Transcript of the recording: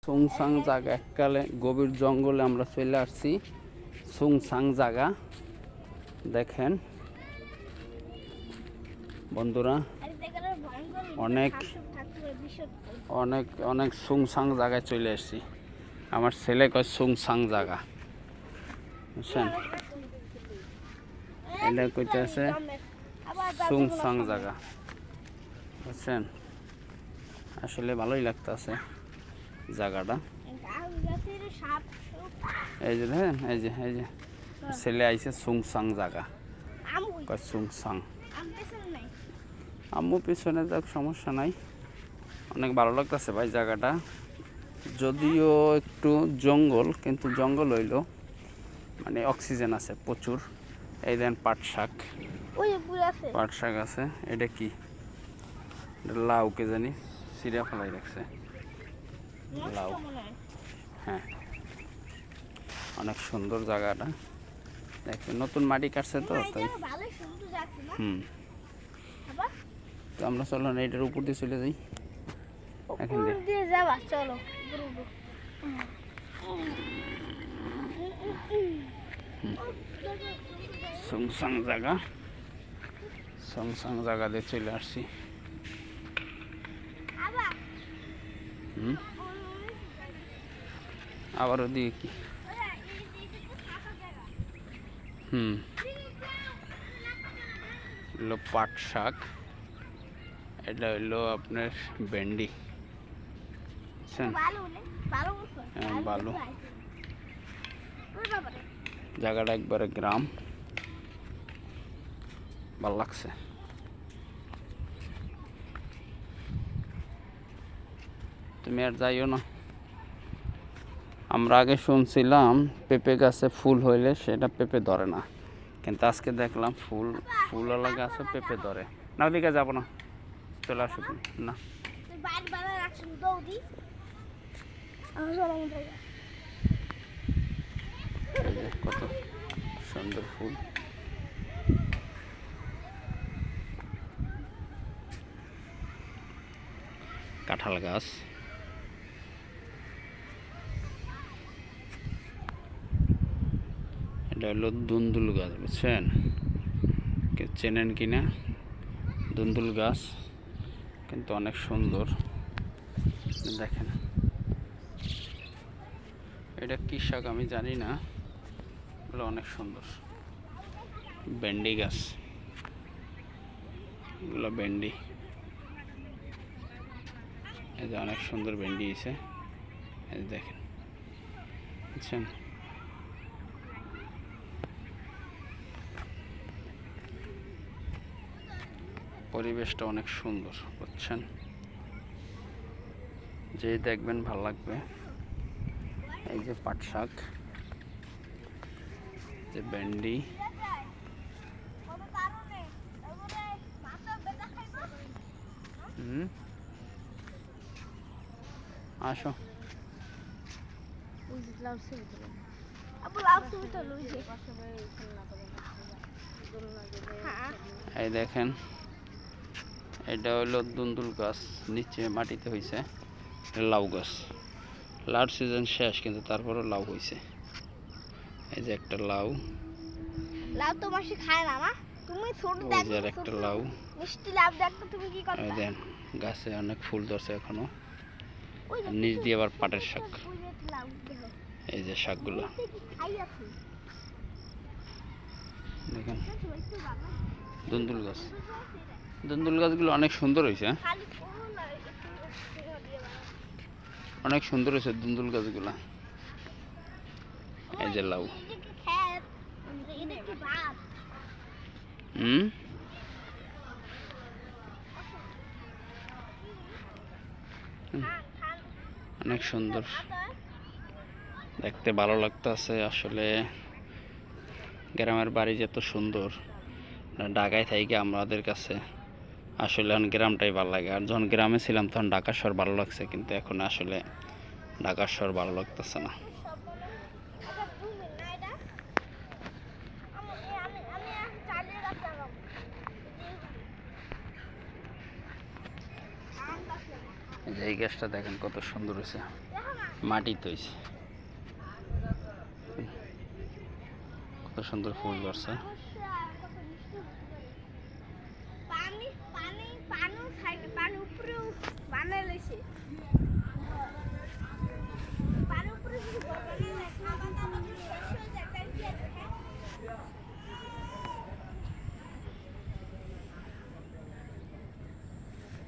সুংসাং জায়গা, এককালে গভীর জঙ্গলে আমরা চলে আসছি। সুংসাং জায়গা দেখেন বন্ধুরা, অনেক অনেক অনেক সুংসাং জায়গায় চলে আসছি। আমার ছেলে কয় সুংসাং জায়গা, বুঝছেন? এটা কইতে আছে সুংসাং জায়গা, বুঝছেন? আসলে ভালোই লাগতেছে জায়গাটা। এই যে দেখেন, এই যে ছেলে আইছে সুংসাং জায়গা, কয় সুংসাং। আম্মু পিছনে যাক, সমস্যা নাই। অনেক ভালো লাগতেছে ভাই জায়গাটা, যদিও একটু জঙ্গল, কিন্তু জঙ্গল হইল মানে অক্সিজেন আছে প্রচুর। এই দেন পাট শাক, পাট শাক আছে। এটা কি লাউ কে জানি, সিরিয়া ফেলাই রাখছে লাউ। হ্যাঁ, অনেক সুন্দর জায়গাটা। দেখেন নতুন মাটি কাটছে তো তাই। তো আমরা চলো না এটার উপর দিয়ে চলে যাই। এখন চলো সুংসাং জায়গা, সুংসাং জায়গা দিয়ে চলে আসছি। আবারও দিয়ে কি হলো পাট শাক, এটা হইলো আপনার ভেন্ডি, বালু। জায়গাটা একবারে গ্রাম, ভাল লাগছে। তুমি আর যাইও না। আমরা আগে শুনছিলাম পেঁপে গাছে ফুল হইলে সেটা পেঁপে ধরে না, কিন্তু আজকে দেখলাম ফুলওয়ালা গাছে পেঁপে ধরে না। ওদিকে যাবো না, চলে আসো তুমি। না কত সুন্দর ফুল। কাঁঠাল গাছ, এটা হলো দুন্দুল গাছ, বুঝছেন? চেনেন কিনা দুন্দুল গাছ, কিন্তু অনেক সুন্দর। দেখেন এটা কি শাক আমি জানি না, এগুলো অনেক সুন্দর। ভেন্ডি গাছ, এগুলো ভেন্ডি, এই যে অনেক সুন্দর ভেন্ডি হয়েছে, এই দেখেন, বুঝছেন? পরিবেশটা অনেক সুন্দর, বুঝছেন? যে দেখবেন ভাল লাগবে। এই যে পাট শাক, যে ভেন্ডি, আসো। এই দেখেন, এটা হলো দুন্দুল গাছ, নিচে মাটিতে হয়েছে লাউ গাছ। লাউর সিজন শেষ, কিন্তু তারপরও লাউ হয়েছে। এই যে একটা লাউ, লাউ তো মাসি খায় না, তুমি ছোট দেখো, একটা লাউ মিষ্টি লাউ দেখো। তুমি কি করছো? এই দেন গাছে অনেক ফুল ধরছে এখনো, নিচ দিয়ে আবার পাটের শাক। এই যে শাকগুলো দেখেন, দুন্দুল গাছ, দুন্দুল গাছগুলো অনেক সুন্দর হয়েছে, অনেক সুন্দর হয়েছে দুন্দুল গাছগুলা। এই যে লাউ, অনেক সুন্দর দেখতে, ভালো লাগতেছে। আসলে গ্রামের বাড়ি যত সুন্দর, ঢাকায় থাকি আমাদের কাছে আসলে গ্রামটাই ভালো লাগে। আর যখন গ্রামে ছিলাম তখন ঢাকা শহর ভালো লাগছে, কিন্তু এখন আসলে ঢাকা শহর ভালো লাগতেছে না। এই গাছটা দেখেন কত সুন্দর হয়েছে। মাটি তৈছে, কত সুন্দর ফুল ধরছে। পানি পানি পানি সাইড পানি উপরে বানালে